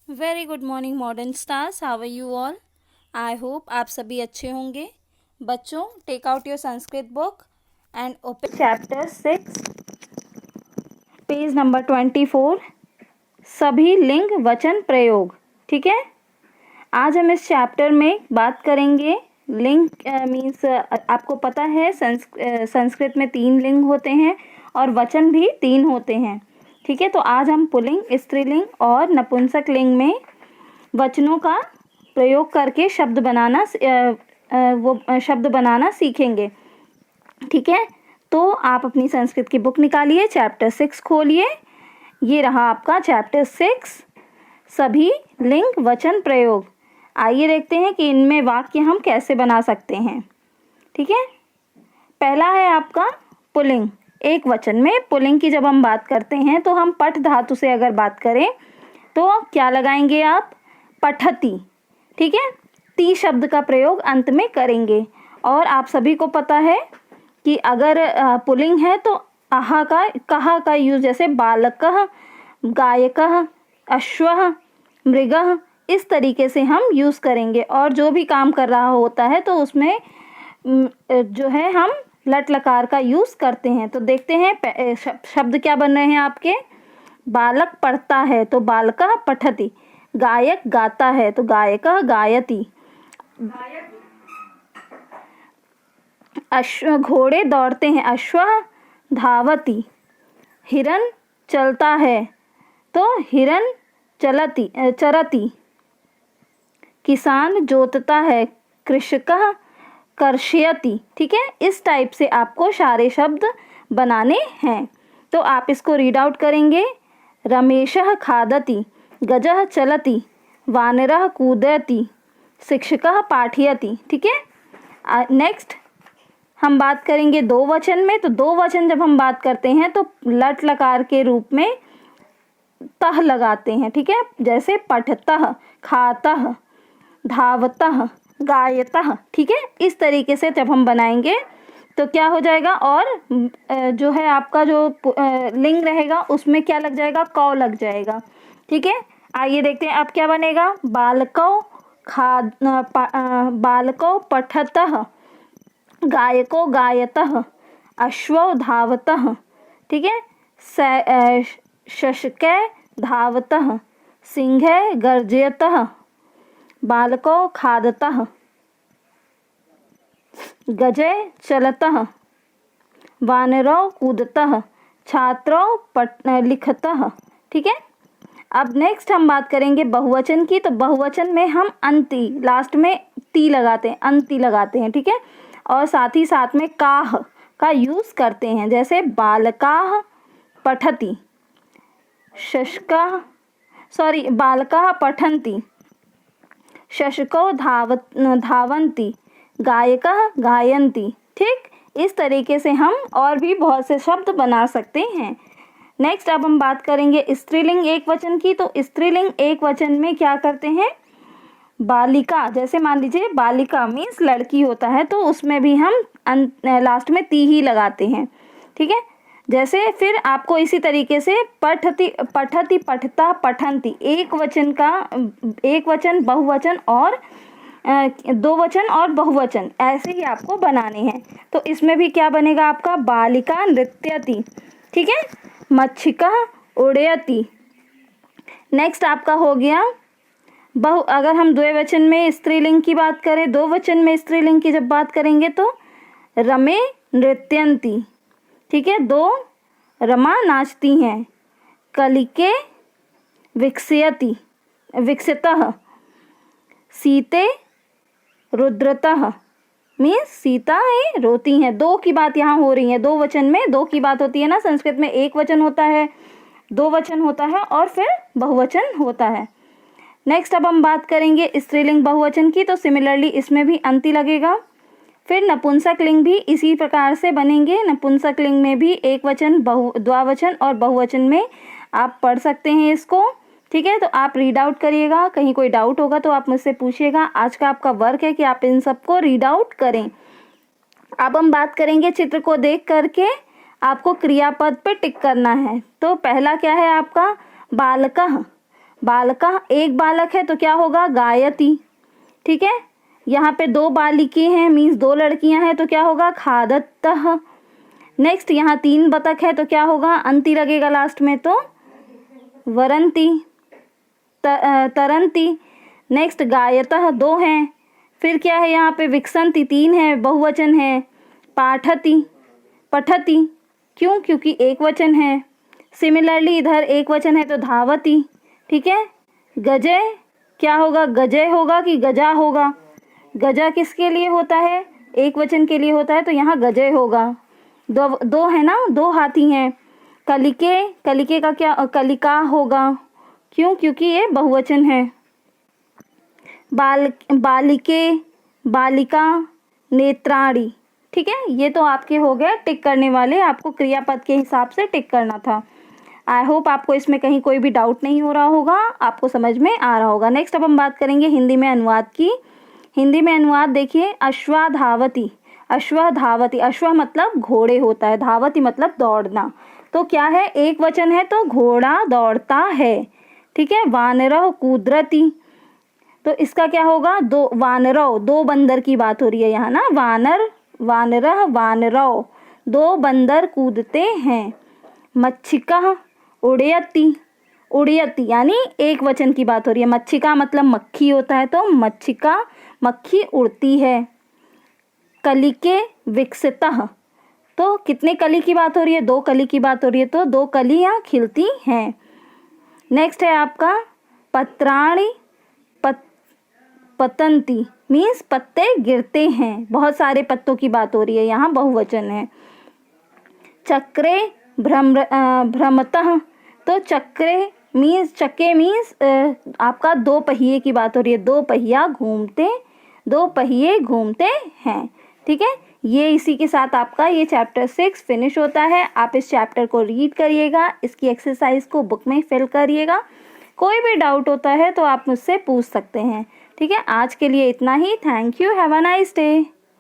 Very good morning modern stars, how are you all. I hope आप सभी अच्छे होंगे। बच्चों, take out your Sanskrit book and open chapter 6, page number 24, सभी लिंग वचन प्रयोग। ठीक है, आज हम इस चैप्टर में बात करेंगे। लिंग मीन्स आपको पता है संस्कृत में 3 लिंग होते हैं और वचन भी 3 होते हैं। ठीक है, तो आज हम पुल्लिंग, स्त्रीलिंग और नपुंसक लिंग में वचनों का प्रयोग करके शब्द बनाना सीखेंगे। ठीक है, तो आप अपनी संस्कृत की बुक निकालिए, चैप्टर 6 खोलिए। ये रहा आपका चैप्टर 6, सभी लिंग वचन प्रयोग। आइए देखते हैं कि इनमें वाक्य हम कैसे बना सकते हैं। ठीक है, पहला है आपका पुल्लिंग। एक वचन में पुल्लिंग की जब हम बात करते हैं तो हम पठ धातु से अगर बात करें तो क्या लगाएंगे आप? पठती। ठीक है, ती शब्द का प्रयोग अंत में करेंगे। और आप सभी को पता है कि अगर पुल्लिंग है तो आहा का कहा का यूज, जैसे बालकः, गायकः, अश्वः, मृगः, इस तरीके से हम यूज करेंगे। और जो भी काम कर रहा होता है तो उसमें जो है हम लट लकार का यूज करते हैं। तो देखते हैं शब्द क्या बन रहे हैं आपके। बालक पढ़ता है तो बालकः पठति, गायक गाता है तो गायकः गायति, अश्व घोड़े दौड़ते हैं, अश्वः धावति, हिरन चलता है तो हिरन चरति, किसान जोतता है, कृषकः कर्षयति। ठीक है, इस टाइप से आपको सारे शब्द बनाने हैं। तो आप इसको रीड आउट करेंगे। रमेशः खादति, गजः चलति, वानरः कूदति, शिक्षकः पाठयति। ठीक है, नेक्स्ट हम बात करेंगे दो वचन में। तो दो वचन जब हम बात करते हैं तो लट लकार के रूप में तह लगाते हैं। ठीक है, जैसे पठतः, खातः, धावतः, गायतः। ठीक है, इस तरीके से जब हम बनाएंगे तो क्या हो जाएगा। और जो है आपका जो लिंग रहेगा उसमें क्या लग जाएगा? कौ लग जाएगा। ठीक है, आइए देखते हैं अब क्या बनेगा। बालकौ पठतः, गायको गायतः, अश्वौ धावतः। ठीक है, शशकै धावतः, सिंहै गर्जयतः, बालकौ खादतः, गजै चलतः, वानरौ कूदतः, छात्रौ लिखतः। ठीक है, अब नेक्स्ट हम बात करेंगे बहुवचन की। तो बहुवचन में हम अंति, लास्ट में ती लगाते हैं, अंति लगाते हैं। ठीक है, और साथ ही साथ में काह का यूज करते हैं, जैसे बालकाः पठति, बालकाः पठन्ति, शशकौ धावन्ति, गायकः गायन्ति। ठीक, इस तरीके से हम और भी बहुत से शब्द बना सकते हैं। नेक्स्ट अब हम बात करेंगे स्त्रीलिंग एक वचन की। तो स्त्रीलिंग एक वचन में क्या करते हैं? बालिका, जैसे मान लीजिए बालिका मीन्स लड़की होता है तो उसमें भी हम लास्ट में ती ही लगाते हैं। ठीक है, जैसे फिर आपको इसी तरीके से पठति, पठता, पठन्ति, एक वचन, बहुवचन और दो वचन और बहुवचन ऐसे ही आपको बनाने हैं। तो इसमें भी क्या बनेगा आपका? बालिका नृत्यति। ठीक है, मच्छिका उड़यति। नेक्स्ट आपका हो गया अगर हम द्विवचन में स्त्रीलिंग की बात करें, दो वचन में स्त्रीलिंग की जब बात करेंगे तो रमे नृत्यन्ति। ठीक है, दो रमा नाचती हैं, कलिके विकसितः, सीते रुद्रतः, मीन्स सीता ही रोती हैं। दो की बात यहाँ हो रही है, दो वचन में दो की बात होती है ना। संस्कृत में एक वचन होता है, दो वचन होता है और फिर बहुवचन होता है। नेक्स्ट अब हम बात करेंगे स्त्रीलिंग बहुवचन की। तो सिमिलरली इसमें भी अंति लगेगा। फिर नपुंसक लिंग भी इसी प्रकार से बनेंगे। नपुंसक लिंग में भी एक वचन, द्विवचन और बहुवचन में आप पढ़ सकते हैं इसको। ठीक है, तो आप रीड आउट करिएगा। कहीं कोई डाउट होगा तो आप मुझसे पूछिएगा। आज का आपका वर्क है कि आप इन सबको रीड आउट करें। अब हम बात करेंगे चित्र को देख करके आपको क्रियापद पे टिक करना है। तो पहला क्या है आपका? बालकः। बालका, एक बालक है तो क्या होगा, गायति। ठीक है, यहाँ पे 2 बालिके हैं मीन्स 2 लड़कियां हैं तो क्या होगा, खादतः। नेक्स्ट यहाँ 3 बतख है तो क्या होगा, अंति लगेगा लास्ट में तो वरंती, तरंती। नेक्स्ट गायतः 2 हैं, फिर क्या है यहाँ पे विकसंती 3 है, बहुवचन है। पाठति, पठति, क्यों, क्योंकि एक वचन है। सिमिलरली इधर एक वचन है तो धावती। ठीक है, गजय क्या होगा, गजय होगा कि गजा होगा, गजा किसके लिए होता है, एक वचन के लिए होता है तो यहाँ गजय होगा। 2 है ना, 2 हाथी हैं। कलिके, कलिके का क्या, कलिका होगा, क्यों, क्योंकि ये बहुवचन है। बालिके, बालिका, नेत्राणी। ठीक है, ये तो आपके हो गए टिक करने वाले, आपको क्रियापद के हिसाब से टिक करना था। आई होप आपको इसमें कहीं कोई भी डाउट नहीं हो रहा होगा, आपको समझ में आ रहा होगा। नेक्स्ट अब हम बात करेंगे हिंदी में अनुवाद की। हिंदी में अनुवाद देखिए, अश्वा धावती, अश्व धावती, अश्व मतलब घोड़े होता है, धावती मतलब दौड़ना। तो क्या है, एक वचन है तो घोड़ा दौड़ता है। ठीक है, वानरः कूद्रति, तो इसका क्या होगा, 2 वानरौ, 2 बंदर की बात हो रही है यहाँ ना, वानर, वानरः वानरौ, 2 बंदर कूदते हैं। मच्छिका उड़यति, उड़यति यानी एक वचन की बात हो रही है। मच्छिका मतलब मक्खी होता है तो मच्छिका, मक्खी उड़ती है। कलिके विकसितः, तो कितने कली की बात हो रही है, 2 कली की बात हो रही है तो 2 कलियां खिलती हैं। नेक्स्ट है आपका पत्राणि पतंती, मीन्स पत्ते गिरते हैं, बहुत सारे पत्तों की बात हो रही है, यहाँ बहुवचन है। चक्रे भ्रमतः, तो चक्रे मीन्स, चक्के मीन्स आपका 2 पहिए की बात हो रही है, 2 पहिया घूमते, 2 पहिए घूमते हैं। ठीक है, ये इसी के साथ आपका ये चैप्टर 6 फिनिश होता है। आप इस चैप्टर को रीड करिएगा, इसकी एक्सरसाइज को बुक में फिल करिएगा। कोई भी डाउट होता है तो आप मुझसे पूछ सकते हैं। ठीक है, आज के लिए इतना ही। Thank you, have a nice day.